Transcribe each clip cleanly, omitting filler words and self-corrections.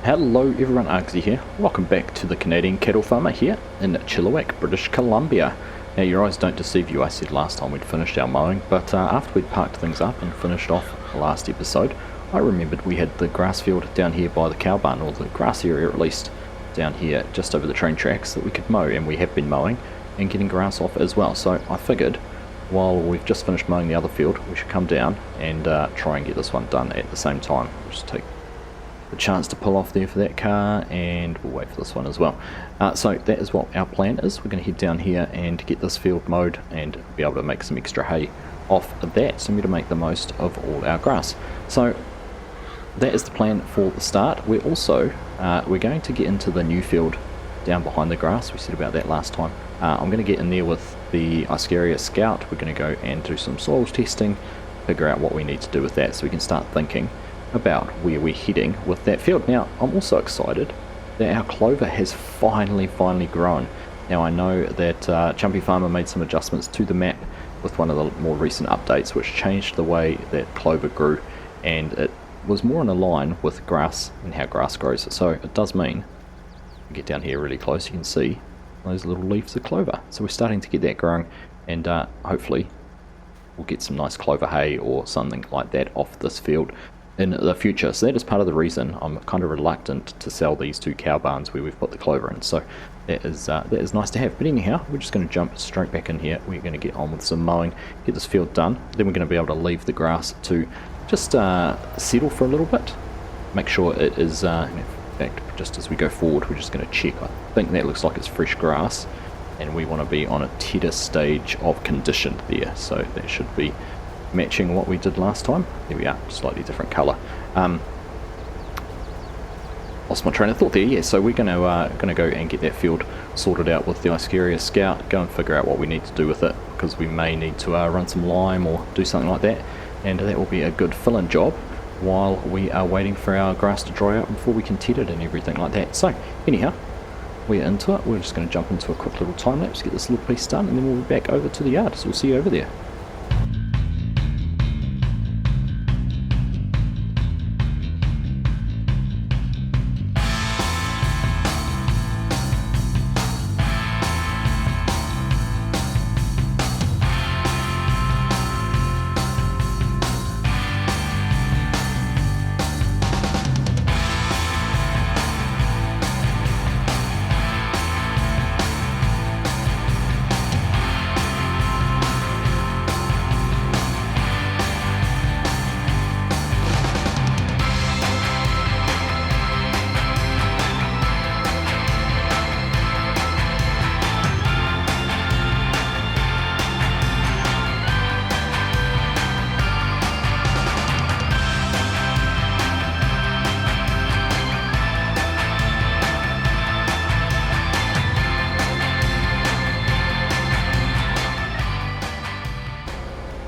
Hello everyone, Argsy here. Welcome back to the Canadian Cattle Farmer here in Chilliwack, British Columbia. Now your eyes don't deceive you, I said last time we'd finished our mowing, but after we'd parked things up and finished off the last episode, I remembered we had the grass field down here by the cow barn, or the grass area at least, down here just over the train tracks that we could mow, and we have been mowing and getting grass off as well. So I figured while we've just finished mowing the other field, we should come down and try and get this one done at the same time. We'll just take the chance to pull off there for that car, and we'll wait for this one as well. So that is what our plan is. We're going to head down here and get this field mowed and be able to make some extra hay off of that, so we're going to make the most of all our grass. So that is the plan for the start. We're also we're going to get into the new field down behind the grass. We said about that last time. I'm going to get in there with the Argsy Scout. We're going to go and do some soils testing, figure out what we need to do with that so we can start thinking about where we're heading with that field. Now I'm also excited that our clover has finally grown. Now I know that Chumpy Farmer made some adjustments to the map with one of the more recent updates, which changed the way that clover grew, and it was more in a line with grass and how grass grows. So it does mean, if you get down here really close, you can see those little leaves of clover. So we're starting to get that growing, and hopefully we'll get some nice clover hay or something like that off this field in the future. So that is part of the reason I'm kind of reluctant to sell these two cow barns where we've put the clover in. So that is nice to have. But anyhow, we're just going to jump straight back in here. We're going to get on with some mowing, get this field done. Then we're going to be able to leave the grass to just settle for a little bit. Make sure it is, in fact, just as we go forward, we're just going to check. I think that looks like it's fresh grass, and we want to be on a tender stage of condition there. So that should be matching what we did last time. There we are, slightly different colour. Lost my train of thought there. Yeah, so we're going to go and get that field sorted out with the Argsy Scout, go and figure out what we need to do with it, because we may need to run some lime or do something like that, and that will be a good fill-in job while we are waiting for our grass to dry out before we can ted it and everything like that. So anyhow, we're into it. We're just going to jump into a quick little time lapse, get this little piece done, and then we'll be back over to the yard. So we'll see you over there.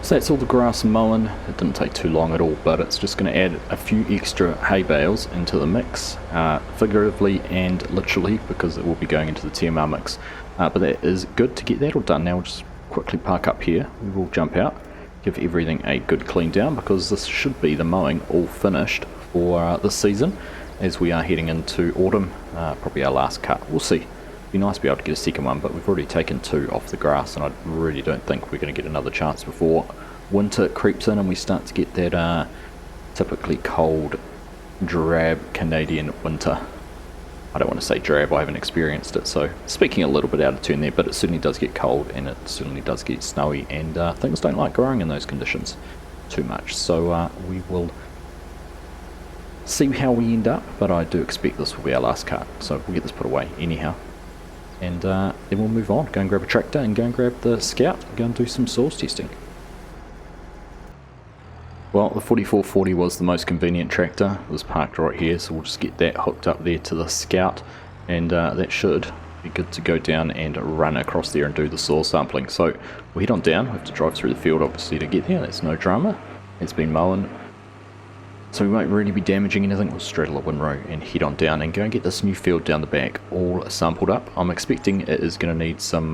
So that's all the grass mowing. It didn't take too long at all, but it's just going to add a few extra hay bales into the mix, figuratively and literally, because it will be going into the TMR mix. But that is good to get that all done. Now we'll just quickly park up here. We will jump out, give everything a good clean down, because this should be the mowing all finished for this season, as we are heading into autumn, probably our last cut. We'll see. Be nice to be able to get a second one, but we've already taken two off the grass, and I really don't think we're going to get another chance before winter creeps in and we start to get that typically cold, drab Canadian winter. I don't want to say drab, I haven't experienced it, so speaking a little bit out of turn there, but it certainly does get cold and it certainly does get snowy, and things don't like growing in those conditions too much. So we will see how we end up, but I do expect this will be our last cut, so we'll get this put away anyhow. And then we'll move on, go and grab a tractor and go and grab the Scout and go and do some soils testing. Well, the 4440 was the most convenient tractor. It was parked right here, so we'll just get that hooked up there to the Scout, and that should be good to go down and run across there and do the soil sampling. So we'll head on down. We have to drive through the field obviously to get there. That's no drama. It's been mowing, so we won't really be damaging anything. We'll straddle a windrow and head on down and go and get this new field down the back all sampled up. I'm expecting it is going to need some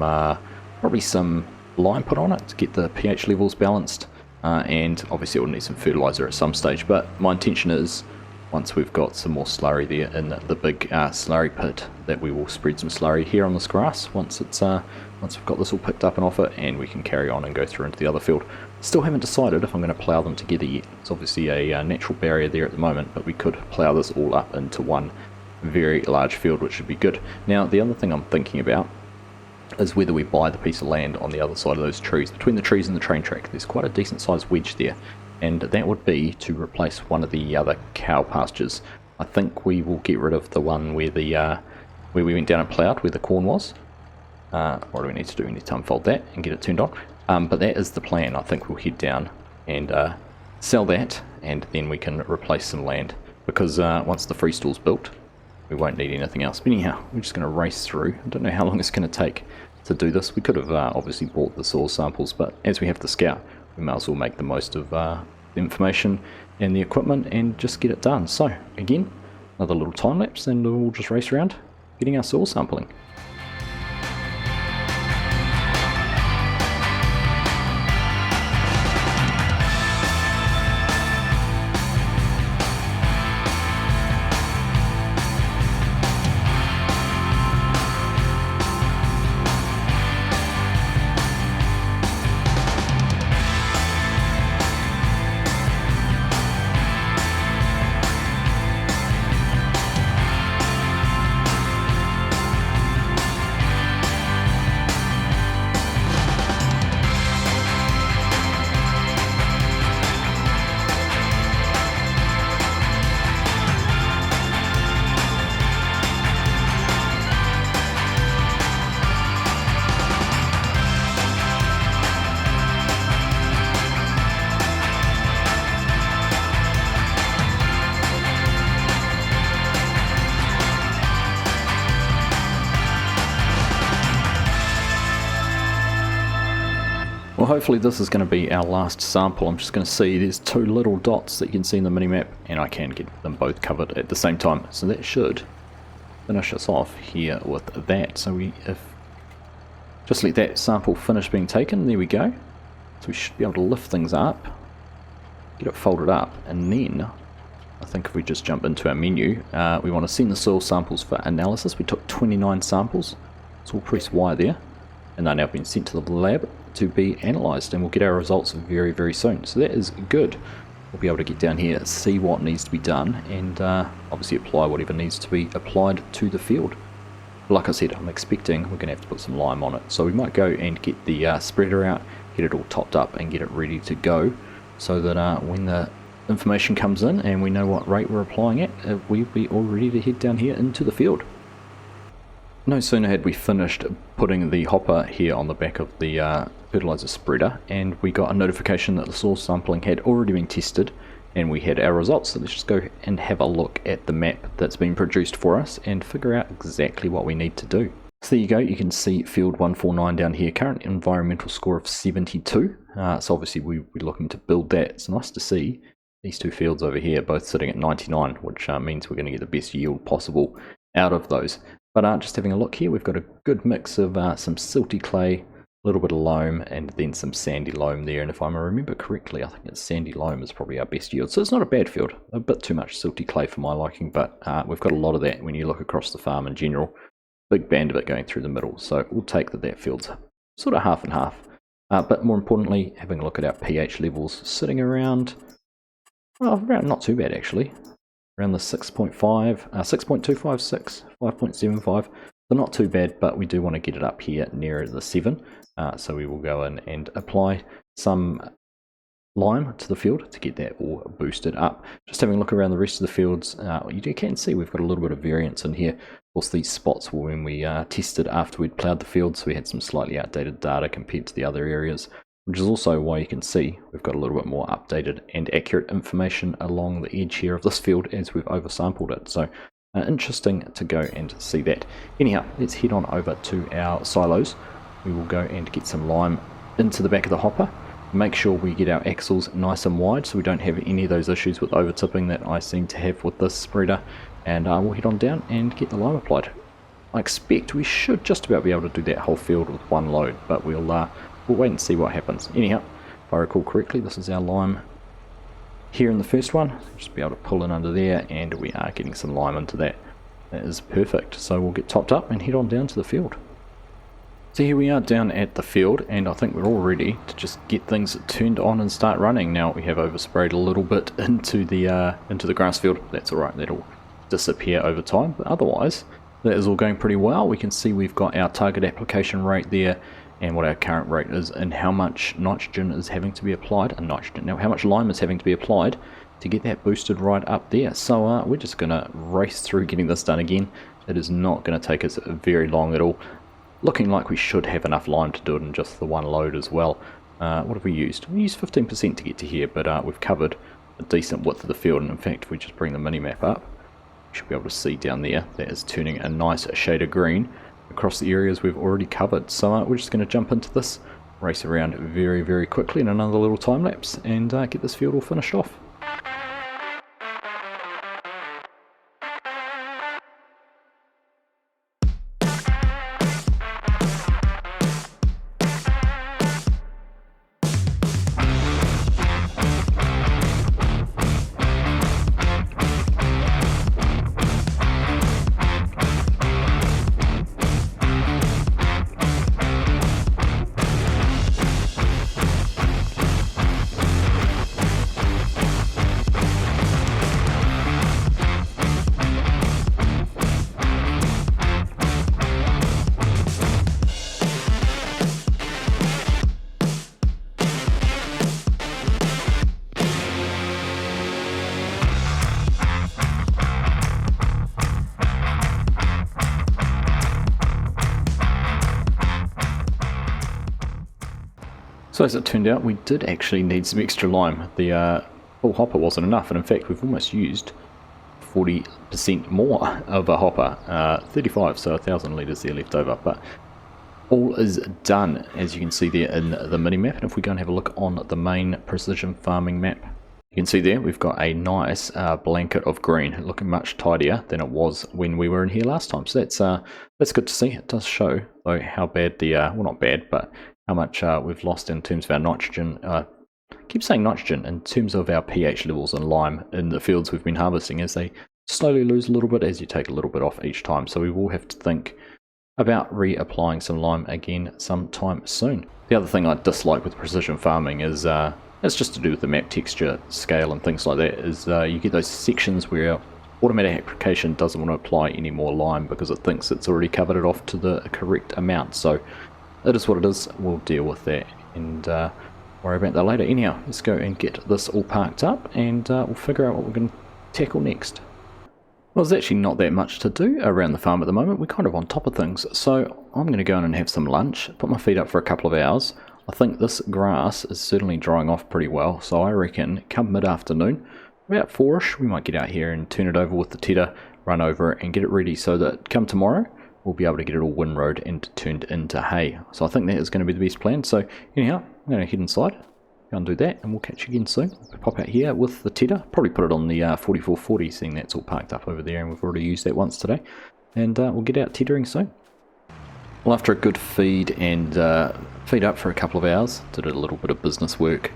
probably some lime put on it to get the pH levels balanced, and obviously it will need some fertilizer at some stage, but my intention is once we've got some more slurry there in the big slurry pit, that we will spread some slurry here on this grass once we've got this all picked up and off it, and we can carry on and go through into the other field. Still haven't decided if I'm going to plough them together yet. It's obviously a natural barrier there at the moment, but we could plough this all up into one very large field, which would be good. Now the other thing I'm thinking about is whether we buy the piece of land on the other side of those trees. Between the trees and the train track, there's quite a decent sized wedge there, and that would be to replace one of the other cow pastures. I think we will get rid of the one where where we went down and ploughed, where the corn was. What do we need to do? We need to unfold that and get it turned on. But that is the plan. I think we'll head down and sell that, and then we can replace some land, because once the freestall's built, we won't need anything else. But anyhow, we're just going to race through. I don't know how long it's going to take to do this. We could have obviously bought the soil samples, but as we have to scout, we might as well make the most of the information and the equipment and just get it done. So again, another little time lapse, and we'll just race around getting our soil sampling. Well, hopefully this is going to be our last sample. I'm just going to see there's two little dots that you can see in the minimap, and I can get them both covered at the same time. So that should finish us off here with that. So just let that sample finish being taken. There we go. So we should be able to lift things up, get it folded up, and then I think if we just jump into our menu, we want to send the soil samples for analysis. We took 29 samples, so we'll press Y there, and they're now being sent to the lab to be analysed, and we'll get our results very, very soon. So that is good. We'll be able to get down here, see what needs to be done, and obviously apply whatever needs to be applied to the field. Like I said, I'm expecting we're going to have to put some lime on it, so we might go and get the spreader out, get it all topped up and get it ready to go, so that when the information comes in and we know what rate we're applying at, we'll be all ready to head down here into the field. No sooner had we finished putting the hopper here on the back of the fertilizer spreader, and we got a notification that the soil sampling had already been tested and we had our results. So let's just go and have a look at the map that's been produced for us and figure out exactly what we need to do. So there you go, you can see field 149 down here, current environmental score of 72. So obviously we're looking to build that. It's nice to see these two fields over here both sitting at 99, which means we're going to get the best yield possible out of those. But just having a look here, we've got a good mix of some silty clay, a little bit of loam, and then some sandy loam there. And if I remember correctly, I think it's sandy loam is probably our best yield. So it's not a bad field, a bit too much silty clay for my liking, but we've got a lot of that when you look across the farm in general. Big band of it going through the middle. So we'll take that field's sort of half and half. But more importantly, having a look at our pH levels, sitting around, well, around not too bad actually. Around the 6.5, 6.256, 5.75. They're not too bad, but we do want to get it up here nearer the 7. So we will go in and apply some lime to the field to get that all boosted up. Just having a look around the rest of the fields, you can see we've got a little bit of variance in here. Of course, these spots were when we tested after we'd ploughed the field, so we had some slightly outdated data compared to the other areas, which is also why you can see we've got a little bit more updated and accurate information along the edge here of this field as we've oversampled it. So interesting to go and see that. Anyhow, let's head on over to our silos. We will go and get some lime into the back of the hopper. Make sure we get our axles nice and wide so we don't have any of those issues with over tipping that I seem to have with this spreader, and we'll head on down and get the lime applied. I expect we should just about be able to do that whole field with one load, but we'll wait and see what happens. Anyhow, if I recall correctly, this is our lime here in the first one. Just be able to pull in under there, and we are getting some lime into that. That is perfect. So we'll get topped up and head on down to the field. So here we are down at the field, and I think we're all ready to just get things turned on and start running. Now we have oversprayed a little bit into the grass field. That's alright, that'll disappear over time, but otherwise that is all going pretty well. We can see we've got our target application rate there and what our current rate is and how much nitrogen is having to be applied, how much lime is having to be applied to get that boosted right up there. So we're just going to race through getting this done again. It is not going to take us very long at all. Looking like we should have enough lime to do it in just the one load as well. What have we used? We used 15% to get to here, but we've covered a decent width of the field, and in fact if we just bring the mini-map up, we should be able to see down there that is turning a nice shade of green across the areas we've already covered. So we're just going to jump into this, race around very, very quickly in another little time lapse, and get this field all finished off. So as it turned out, we did actually need some extra lime. The full hopper wasn't enough, and in fact we've almost used 40% more of a hopper, 35, so 1,000 litres there left over. But all is done, as you can see there in the mini-map. And if we go and have a look on the main precision farming map, you can see there we've got a nice blanket of green, looking much tidier than it was when we were in here last time. So that's good to see. It does show though how bad the well, not bad, but how much we've lost in terms of our nitrogen. I keep saying nitrogen in terms of our pH levels and lime in the fields we've been harvesting, as they slowly lose a little bit as you take a little bit off each time. So we will have to think about reapplying some lime again sometime soon. The other thing I dislike with precision farming is it's just to do with the map texture, scale and things like that, is you get those sections where automatic application doesn't want to apply any more lime because it thinks it's already covered it off to the correct amount. So it is what it is. We'll deal with that and worry about that later. Anyhow, let's go and get this all parked up, and we'll figure out what we're going to tackle next. Well, there's actually not that much to do around the farm at the moment. We're kind of on top of things, so I'm going to go in and have some lunch, put my feet up for a couple of hours. I think this grass is certainly drying off pretty well, so I reckon come mid-afternoon, about 4ish, we might get out here and turn it over with the tedder, run over it and get it ready so that come tomorrow we'll be able to get it all windrowed and turned into hay. So I think that is going to be the best plan. So anyhow, I'm going to head inside, go and do that, and we'll catch you again soon. We'll pop out here with the tedder, probably put it on the 4440, seeing that's all parked up over there, and we've already used that once today. And we'll get out teddering soon. Well, after a good feed and feed up for a couple of hours, did a little bit of business work,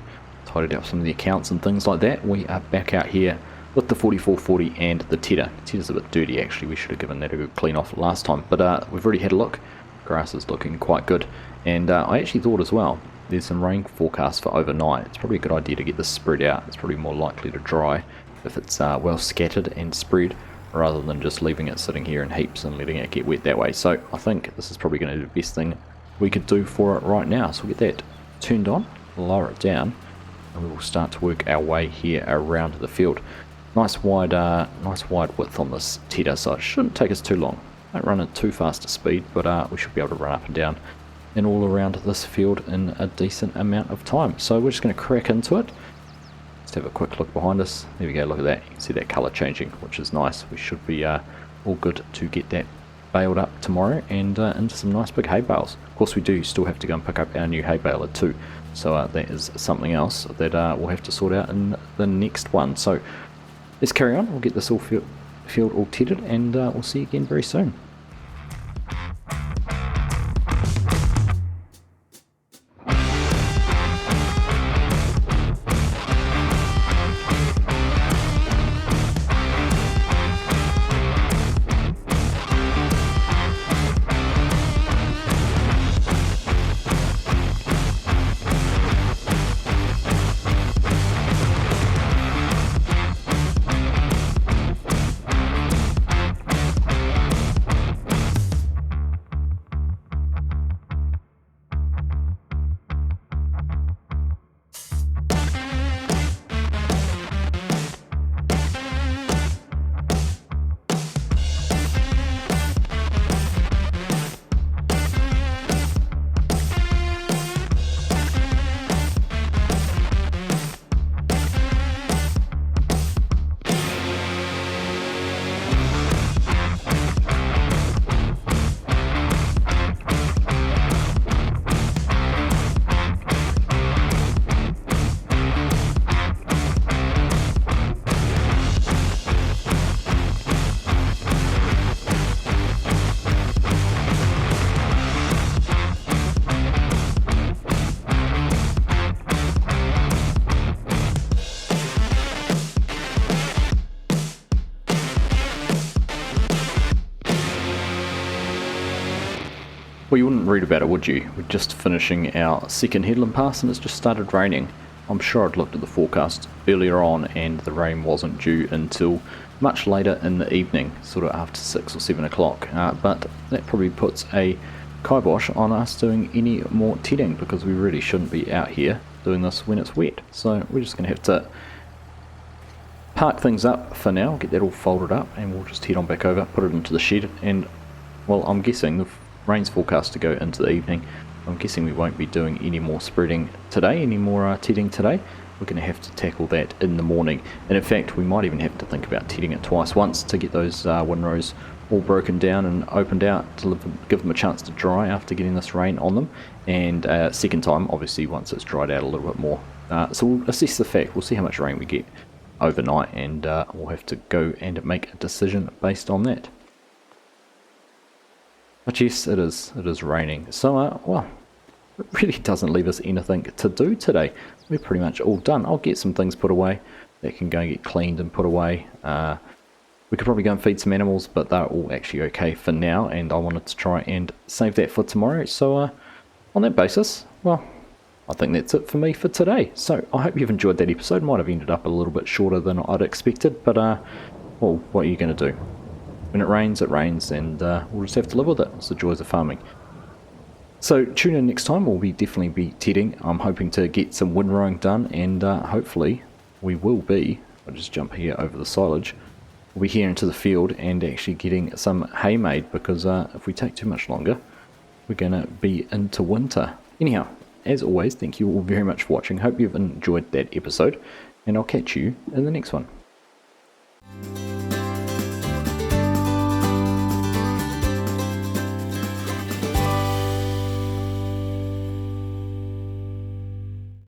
tidied up some of the accounts and things like that, we are back out here with the 4440 and the tedder. The tedder's a bit dirty actually, we should have given that a good clean off last time, but we've already had a look. Grass is looking quite good, and I actually thought as well, there's some rain forecast for overnight. It's probably a good idea to get this spread out. It's probably more likely to dry if it's well scattered and spread, rather than just leaving it sitting here in heaps and letting it get wet that way. So I think this is probably going to be the best thing we could do for it right now. So we'll get that turned on, lower it down, and we will start to work our way here around the field. Nice wide width on this tedder, so it shouldn't take us too long. Don't run at too fast a speed, but we should be able to run up and down and all around this field in a decent amount of time. So we're just going to crack into it. Let's have a quick look behind us. There we go, look at that. You can see that colour changing, which is nice. We should be all good to get that baled up tomorrow and into some nice big hay bales. Of course we do still have to go and pick up our new hay baler too, so that is something else that we'll have to sort out in the next one. So let's carry on. We'll get this all field all tedded, and we'll see you again very soon. Well, you wouldn't read about it, would you? We're just finishing our second headland pass and it's just started raining. I'm sure I'd looked at the forecast earlier on and the rain wasn't due until much later in the evening, sort of after 6 or 7 o'clock. But that probably puts a kibosh on us doing any more tedding because we really shouldn't be out here doing this when it's wet. So we're just going to have to park things up for now, get that all folded up, and we'll just head on back over, put it into the shed. And well, I'm guessing the rain's forecast to go into the evening. I'm guessing we won't be doing any more spreading today, any more tedding today. We're going to have to tackle that in the morning. And in fact, we might even have to think about tedding it twice. Once to get those windrows all broken down and opened out to give them a chance to dry after getting this rain on them. And second time, obviously, once it's dried out a little bit more. So we'll assess the fact. We'll see how much rain we get overnight, and we'll have to go and make a decision based on that. But yes, it is raining. So, well, it really doesn't leave us anything to do today. We're pretty much all done. I'll get some things put away that can go and get cleaned and put away. We could probably go and feed some animals, but they're all actually okay for now, and I wanted to try and save that for tomorrow. So, on that basis, well, I think that's it for me for today. So, I hope you've enjoyed that episode. Might have ended up a little bit shorter than I'd expected, but, well, what are you going to do? When it rains, and we'll just have to live with it. It's the joys of farming. So tune in next time. We'll definitely be tedding. I'm hoping to get some windrowing done, and hopefully we will be. I'll just jump here over the silage. We'll be here into the field and actually getting some hay made, because if we take too much longer, we're going to be into winter. Anyhow, as always, thank you all very much for watching. Hope you've enjoyed that episode, and I'll catch you in the next one.